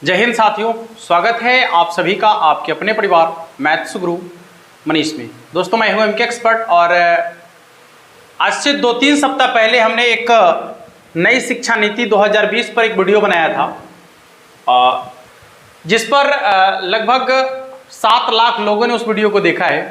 जय हिंद साथियों, स्वागत है आप सभी का आपके अपने परिवार मैथ्स गुरु मनीष में। दोस्तों मैं हूं एमके एक्सपर्ट और आज से 2-3 सप्ताह पहले हमने एक नई शिक्षा नीति 2020 पर एक वीडियो बनाया था जिस पर लगभग 7 लाख लोगों ने उस वीडियो को देखा है।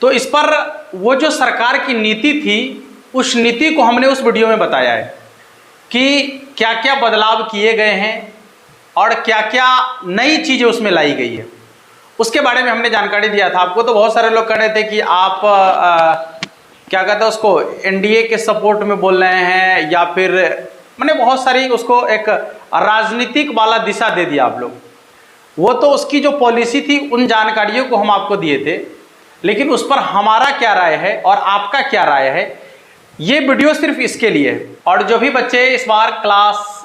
तो इस पर वो जो सरकार की नीति थी उस नीति को हमने उस वीडियो में बताया है कि क्या क्या बदलाव किए गए हैं और क्या क्या नई चीज़ें उसमें लाई गई है, उसके बारे में हमने जानकारी दिया था आपको। तो बहुत सारे लोग कह रहे थे कि आप क्या कहते हैं उसको एनडीए के सपोर्ट में बोल रहे हैं या फिर मैंने बहुत सारी उसको एक राजनीतिक वाला दिशा दे दिया आप लोग। वो तो उसकी जो पॉलिसी थी उन जानकारियों को हम आपको दिए थे, लेकिन उस पर हमारा क्या राय है और आपका क्या राय है, ये वीडियो सिर्फ इसके लिए है। और जो भी बच्चे इस बार क्लास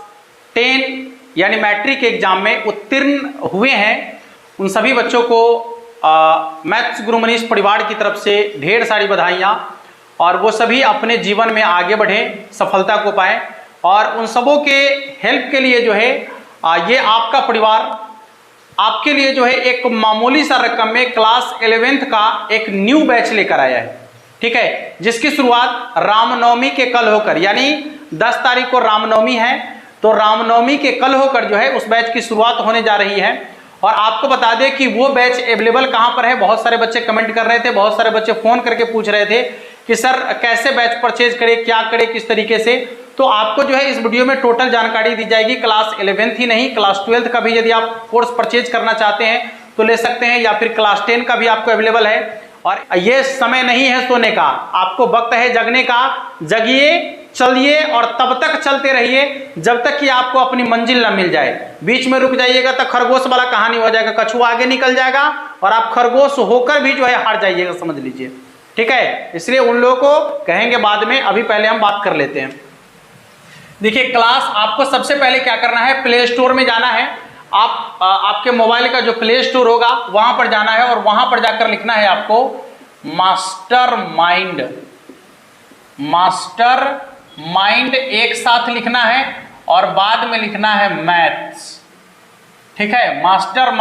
10 यानी मैट्रिक एग्जाम में उत्तीर्ण हुए हैं उन सभी बच्चों को मैथ्स गुरु मनीष परिवार की तरफ से ढेर सारी बधाइयाँ, और वो सभी अपने जीवन में आगे बढ़ें, सफलता को पाएं। और उन सबों के हेल्प के लिए जो है ये आपका परिवार आपके लिए जो है एक मामूली सा रकम में क्लास 11th का एक न्यू बैच लेकर आया है, ठीक है, जिसकी शुरुआत रामनवमी के कल होकर, यानी 10 तारीख को रामनवमी है, तो रामनवमी के कल होकर जो है उस बैच की शुरुआत होने जा रही है। और आपको बता दें कि वो बैच अवेलेबल कहाँ पर है। बहुत सारे बच्चे कमेंट कर रहे थे, बहुत सारे बच्चे फ़ोन करके पूछ रहे थे कि सर कैसे बैच परचेज करें, क्या करें, किस तरीके से। तो आपको जो है इस वीडियो में टोटल जानकारी दी जाएगी। क्लास 11th ही नहीं, क्लास 12th का भी यदि आप कोर्स परचेज करना चाहते हैं तो ले सकते हैं, या फिर क्लास 10 का भी आपको अवेलेबल है। और ये समय नहीं है सोने का, आपको वक्त है जगने का। जगिए, चलिए और तब तक चलते रहिए जब तक कि आपको अपनी मंजिल ना मिल जाए। बीच में रुक जाइएगा तो खरगोश वाला कहानी हो जाएगा, कछुआ आगे निकल जाएगा और आप खरगोश होकर भी जो है हार जाइएगा, समझ लीजिए, ठीक है। इसलिए उन लोगों को कहेंगे बाद में, अभी पहले हम बात कर लेते हैं। देखिए, क्लास आपको सबसे पहले क्या करना है, प्ले स्टोर में जाना है। आपके मोबाइल का जो प्ले स्टोर होगा वहां पर जाना है और वहां पर जाकर लिखना है आपको मास्टर माइंड एक साथ लिखना है और बाद में लिखना है मैथ्स, ठीक है। मास्टर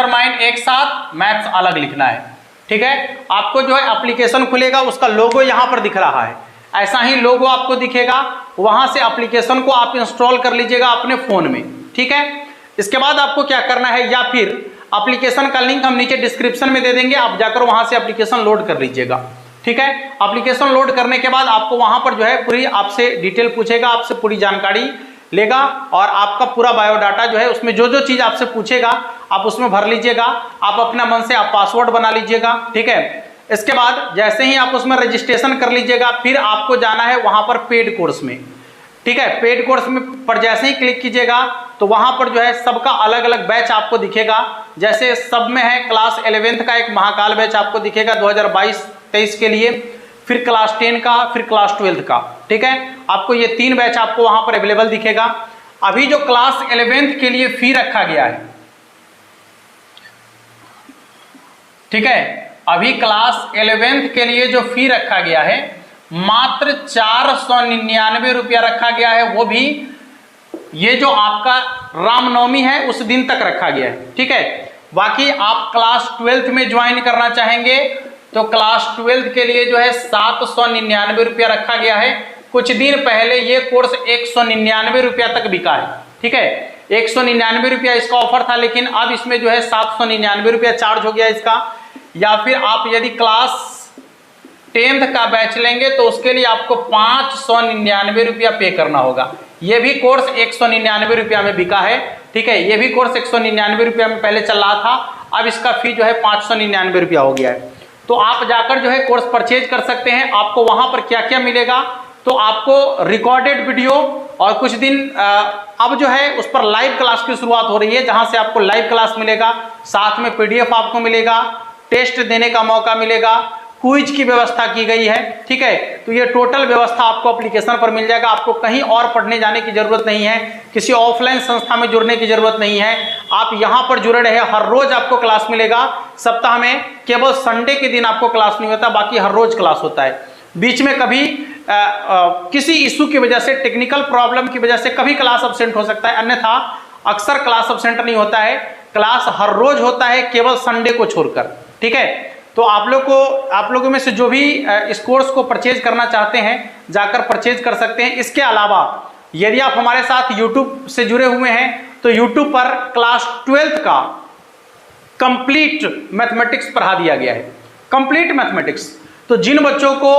माइंड एक साथ, मैथ्स अलग लिखना है, ठीक है। आपको जो है एप्लीकेशन खुलेगा, उसका लोगो यहां पर दिख रहा है, ऐसा ही लोगो आपको दिखेगा। वहां से एप्लीकेशन को आप इंस्टॉल कर लीजिएगा अपने फोन में, ठीक है। इसके बाद आपको क्या करना है, या फिर एप्लीकेशन का लिंक हम नीचे डिस्क्रिप्शन में दे देंगे, आप जाकर वहां से एप्लीकेशन लोड कर लीजिएगा, ठीक है। एप्लीकेशन लोड करने के बाद आपको वहां पर जो है पूरी आपसे डिटेल पूछेगा, आपसे पूरी जानकारी लेगा और आपका पूरा बायोडाटा जो है उसमें जो जो चीज आपसे पूछेगा आप उसमें भर लीजिएगा। आप अपना मन से आप पासवर्ड बना लीजिएगा, ठीक है। इसके बाद जैसे ही आप उसमें रजिस्ट्रेशन कर लीजिएगा, फिर आपको जाना है वहां पर पेड कोर्स में, ठीक है। पेड कोर्स में पर जैसे ही क्लिक कीजिएगा तो वहां पर जो है सबका अलग अलग बैच आपको दिखेगा। जैसे सब में है क्लास 11th का एक महाकाल बैच आपको दिखेगा 2022-23 के लिए, फिर क्लास 10 का, फिर क्लास 12th का, ठीक है। आपको ये 3 बैच आपको वहां पर अवेलेबल दिखेगा। अभी जो क्लास 11th के लिए फी रखा गया है, ठीक है, अभी क्लास 11th के लिए जो फी रखा गया है मात्र 499 रुपया रखा गया है। वो भी ये जो आपका रामनवमी है उस दिन तक रखा गया है, ठीक है। बाकी आप क्लास 12th में ज्वाइन करना चाहेंगे तो क्लास 12th के लिए जो है 799 रुपया रखा गया है। कुछ दिन पहले ये कोर्स 199 रुपया तक बिका है, ठीक है। 199 रुपया इसका ऑफर था, लेकिन अब इसमें जो है 799 रुपया चार्ज हो गया इसका। या फिर आप यदि क्लास 10th का बैच लेंगे तो उसके लिए आपको 599 रुपया पे करना होगा। ये भी कोर्स 199 रुपया में बिका है, ठीक है। ये भी कोर्स 199 रुपया में पहले चल रहा था, अब इसका फी जो है 599 रुपया हो गया है। तो आप जाकर जो है कोर्स परचेज कर सकते हैं। आपको वहां पर क्या क्या मिलेगा, तो आपको रिकॉर्डेड वीडियो और कुछ दिन अब जो है उस पर लाइव क्लास की शुरुआत हो रही है, जहां से आपको लाइव क्लास मिलेगा, साथ में PDF आपको मिलेगा, टेस्ट देने का मौका मिलेगा, क्विज की व्यवस्था की गई है, ठीक है। तो ये टोटल व्यवस्था आपको एप्लीकेशन पर मिल जाएगा। आपको कहीं और पढ़ने जाने की जरूरत नहीं है, किसी ऑफलाइन संस्था में जुड़ने की जरूरत नहीं है। आप यहाँ पर जुड़े रहे, हर रोज आपको क्लास मिलेगा। सप्ताह में केवल संडे के दिन आपको क्लास नहीं होता, बाकी हर रोज क्लास होता है। बीच में कभी किसी इशू की वजह से, टेक्निकल प्रॉब्लम की वजह से कभी क्लास अब्सेंट हो सकता है, अन्यथा अक्सर क्लास अब्सेंट नहीं होता है। क्लास हर रोज होता है, केवल संडे को छोड़कर। ठीक है, तो आप लोगों में से जो भी इस कोर्स को परचेज करना चाहते हैं जाकर परचेज कर सकते हैं। इसके अलावा यदि आप हमारे साथ यूट्यूब से जुड़े हुए हैं तो यूट्यूब पर क्लास 12th का कंप्लीट मैथमेटिक्स पढ़ा दिया गया है, कंप्लीट मैथमेटिक्स। तो जिन बच्चों को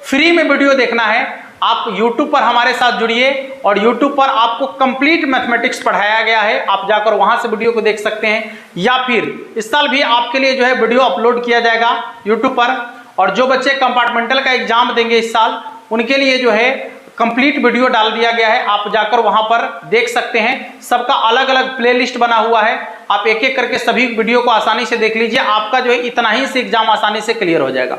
फ्री में वीडियो देखना है आप YouTube पर हमारे साथ जुड़िए और YouTube पर आपको कंप्लीट मैथमेटिक्स पढ़ाया गया है, आप जाकर वहां से वीडियो को देख सकते हैं। या फिर इस साल भी आपके लिए जो है वीडियो अपलोड किया जाएगा YouTube पर, और जो बच्चे कंपार्टमेंटल का एग्जाम देंगे इस साल उनके लिए जो है कंप्लीट वीडियो डाल दिया गया है, आप जाकर वहां पर देख सकते हैं। सबका अलग अलग प्लेलिस्ट बना हुआ है, आप एक एक करके सभी वीडियो को आसानी से देख लीजिए, आपका जो है इतना ही से एग्जाम आसानी से क्लियर हो जाएगा।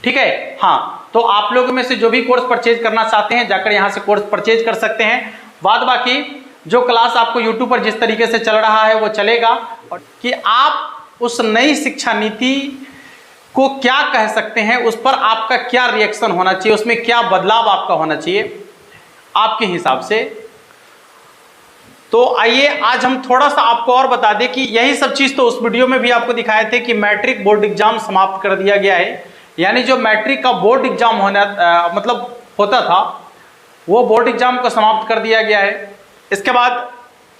ठीक है, हाँ, तो आप लोगों में से जो भी कोर्स परचेज करना चाहते हैं जाकर यहाँ से कोर्स परचेज कर सकते हैं। बाद बाकी जो क्लास आपको यूट्यूब पर जिस तरीके से चल रहा है वो चलेगा, और कि आप उस नई शिक्षा नीति को क्या कह सकते हैं, उस पर आपका क्या रिएक्शन होना चाहिए, उसमें क्या बदलाव आपका होना चाहिए आपके हिसाब से। तो आइए आज हम थोड़ा सा आपको और बता दें कि यही सब चीज तो उस वीडियो में भी आपको दिखाए थे कि मैट्रिक बोर्ड एग्जाम समाप्त कर दिया गया है, यानी जो मैट्रिक का बोर्ड एग्जाम होता था वो बोर्ड एग्जाम को समाप्त कर दिया गया है। इसके बाद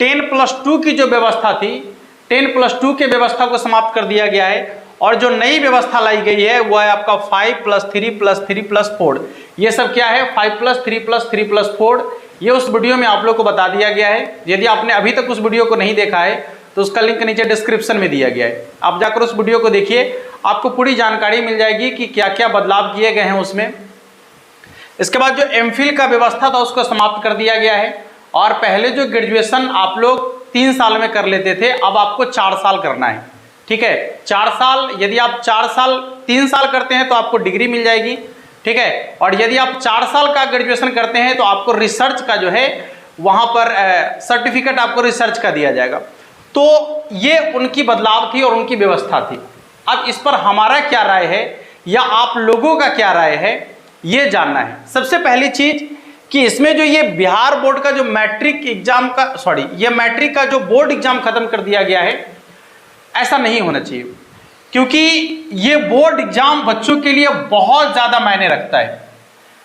10+2 की जो व्यवस्था थी, 10+2 के व्यवस्था को समाप्त कर दिया गया है, और जो नई व्यवस्था लाई गई है वो है आपका 5+3+3+4। ये सब क्या है, 5+3+3+4, ये उस वीडियो में आप लोग को बता दिया गया है। यदि आपने अभी तक उस वीडियो को नहीं देखा है तो उसका लिंक नीचे डिस्क्रिप्शन में दिया गया है, आप जाकर उस वीडियो को देखिए, आपको पूरी जानकारी मिल जाएगी कि क्या क्या बदलाव किए गए हैं उसमें। इसके बाद जो एमफिल का व्यवस्था था उसको समाप्त कर दिया गया है, और पहले जो ग्रेजुएशन आप लोग 3 साल में कर लेते थे अब आपको 4 साल करना है। ठीक है, 4 साल, यदि आप 4 साल 3 साल करते हैं तो आपको डिग्री मिल जाएगी। ठीक है, और यदि आप 4 साल का ग्रेजुएशन करते हैं तो आपको रिसर्च का जो है वहां पर सर्टिफिकेट आपको रिसर्च का दिया जाएगा। तो ये उनकी बदलाव थी और उनकी व्यवस्था थी। अब इस पर हमारा क्या राय है या आप लोगों का क्या राय है ये जानना है। सबसे पहली चीज कि इसमें जो ये बिहार बोर्ड का जो मैट्रिक एग्जाम का ये मैट्रिक का जो बोर्ड एग्जाम खत्म कर दिया गया है, ऐसा नहीं होना चाहिए, क्योंकि ये बोर्ड एग्जाम बच्चों के लिए बहुत ज्यादा मायने रखता है।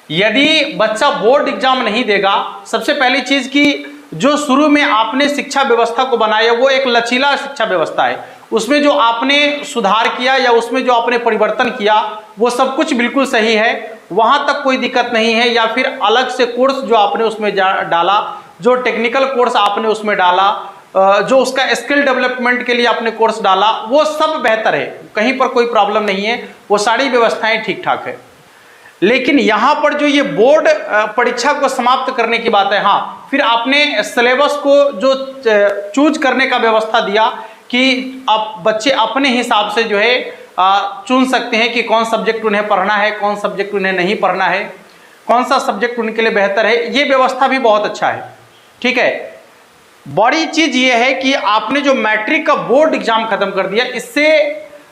यदि बच्चा बोर्ड एग्जाम नहीं देगा, सबसे पहली चीज कि जो शुरू में आपने शिक्षा व्यवस्था को बनाया वो एक लचीला शिक्षा व्यवस्था है, उसमें जो आपने सुधार किया या उसमें जो आपने परिवर्तन किया वो सब कुछ बिल्कुल सही है, वहां तक कोई दिक्कत नहीं है। या फिर अलग से कोर्स जो आपने उसमें डाला, जो टेक्निकल कोर्स आपने उसमें डाला, जो उसका स्किल डेवलपमेंट के लिए आपने कोर्स डाला, वो सब बेहतर है, कहीं पर कोई प्रॉब्लम नहीं है, वो सारी व्यवस्थाएं ठीक ठाक है। लेकिन यहाँ पर जो ये बोर्ड परीक्षा को समाप्त करने की बात है, हाँ, फिर आपने सिलेबस को जो चूज करने का व्यवस्था दिया कि आप बच्चे अपने हिसाब से जो है चुन सकते हैं कि कौन सब्जेक्ट उन्हें पढ़ना है, कौन सब्जेक्ट उन्हें नहीं पढ़ना है, कौन सा सब्जेक्ट उनके लिए बेहतर है, ये व्यवस्था भी बहुत अच्छा है। ठीक है, बड़ी चीज ये है कि आपने जो मैट्रिक का बोर्ड एग्जाम खत्म कर दिया, इससे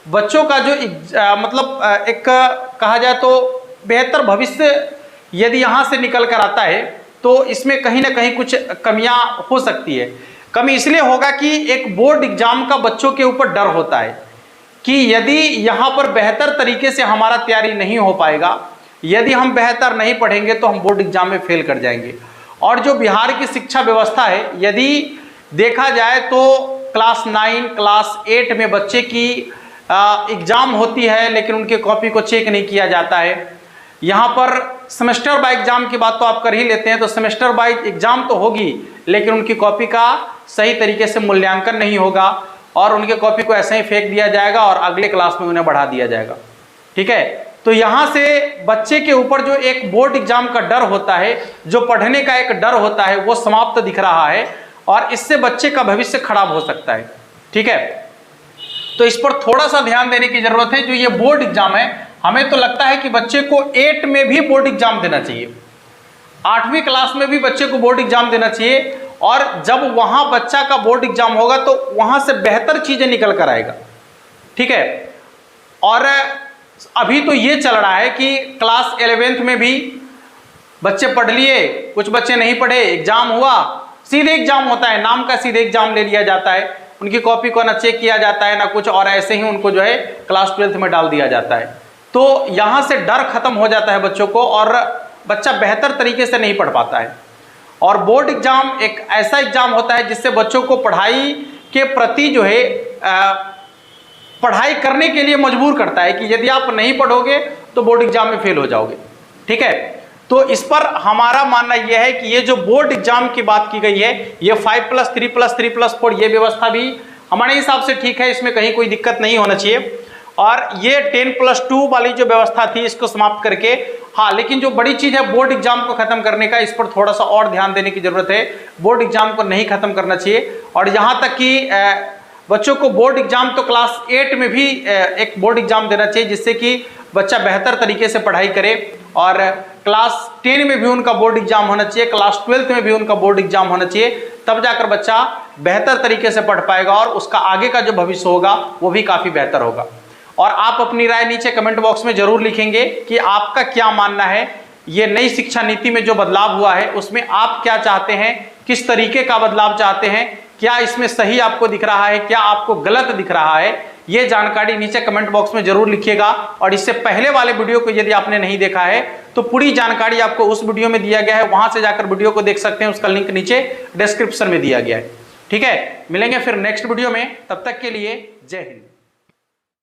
बच्चों का जो एक कहा जाए तो बेहतर भविष्य यदि यहाँ से निकल कर आता है तो इसमें कहीं ना कहीं कुछ कमियां हो सकती है। कमी इसलिए होगा कि एक बोर्ड एग्जाम का बच्चों के ऊपर डर होता है कि यदि यहाँ पर बेहतर तरीके से हमारा तैयारी नहीं हो पाएगा, यदि हम बेहतर नहीं पढ़ेंगे तो हम बोर्ड एग्जाम में फेल कर जाएंगे। और जो बिहार की शिक्षा व्यवस्था है, यदि देखा जाए तो क्लास 9 क्लास 8 में बच्चे की एग्जाम होती है लेकिन उनके कॉपी को चेक नहीं किया जाता है। यहाँ पर सेमेस्टर बाय एग्जाम की बात तो आप कर ही लेते हैं, तो सेमेस्टर बाय एग्जाम तो होगी लेकिन उनकी कॉपी का सही तरीके से मूल्यांकन नहीं होगा और उनके कॉपी को ऐसे ही फेंक दिया जाएगा और अगले क्लास में उन्हें बढ़ा दिया जाएगा। ठीक है, तो यहाँ से बच्चे के ऊपर जो एक बोर्ड एग्जाम का डर होता है, जो पढ़ने का एक डर होता है, वो समाप्त दिख रहा है और इससे बच्चे का भविष्य खराब हो सकता है। ठीक है, तो इस पर थोड़ा सा ध्यान देने की जरूरत है। जो ये बोर्ड एग्जाम है, हमें तो लगता है कि बच्चे को 8 में भी बोर्ड एग्जाम देना चाहिए, 8वीं क्लास में भी बच्चे को बोर्ड एग्जाम देना चाहिए, और जब वहां बच्चा का बोर्ड एग्जाम होगा तो वहां से बेहतर चीजें निकल कर आएगा। ठीक है, और अभी तो ये चल रहा है कि क्लास 11th में भी बच्चे पढ़ लिए, कुछ बच्चे नहीं पढ़े, एग्जाम हुआ, सीधे एग्जाम होता है, नाम का सीधे एग्जाम ले लिया जाता है, उनकी कॉपी को ना चेक किया जाता है ना कुछ, और ऐसे ही उनको जो है क्लास 12th में डाल दिया जाता है। तो यहाँ से डर खत्म हो जाता है बच्चों को, और बच्चा बेहतर तरीके से नहीं पढ़ पाता है। और बोर्ड एग्जाम एक ऐसा एग्जाम होता है जिससे बच्चों को पढ़ाई के प्रति जो है पढ़ाई करने के लिए मजबूर करता है कि यदि आप नहीं पढ़ोगे तो बोर्ड एग्जाम में फेल हो जाओगे। ठीक है, तो इस पर हमारा मानना यह है कि ये जो बोर्ड एग्जाम की बात की गई है, ये 5+3+3+4 ये व्यवस्था भी हमारे हिसाब से ठीक है, इसमें कहीं कोई दिक्कत नहीं होना चाहिए। और ये 10+2 वाली जो व्यवस्था थी इसको समाप्त करके, हाँ लेकिन जो बड़ी चीज है बोर्ड एग्जाम को खत्म करने का, इस पर थोड़ा सा और ध्यान देने की जरूरत है। बोर्ड एग्जाम को नहीं खत्म करना चाहिए, और यहाँ तक कि बच्चों को बोर्ड एग्जाम तो क्लास 8 में भी एक बोर्ड एग्जाम देना चाहिए, जिससे कि बच्चा बेहतर तरीके से पढ़ाई करे। और क्लास 10 में भी उनका बोर्ड एग्जाम होना चाहिए, क्लास 12th में भी उनका बोर्ड एग्जाम होना चाहिए, तब जाकर बच्चा बेहतर तरीके से पढ़ पाएगा और उसका आगे का जो भविष्य होगा वो भी काफ़ी बेहतर होगा। और आप अपनी राय नीचे कमेंट बॉक्स में जरूर लिखेंगे कि आपका क्या मानना है, ये नई शिक्षा नीति में जो बदलाव हुआ है उसमें आप क्या चाहते हैं, किस तरीके का बदलाव चाहते हैं, क्या इसमें सही आपको दिख रहा है, क्या आपको गलत दिख रहा है, ये जानकारी नीचे कमेंट बॉक्स में जरूर लिखिएगा। और इससे पहले वाले वीडियो को यदि आपने नहीं देखा है तो पूरी जानकारी आपको उस वीडियो में दिया गया है, वहां से जाकर वीडियो को देख सकते हैं, उसका लिंक नीचे डिस्क्रिप्शन में दिया गया है। ठीक है, मिलेंगे फिर नेक्स्ट वीडियो में, तब तक के लिए जय हिंद।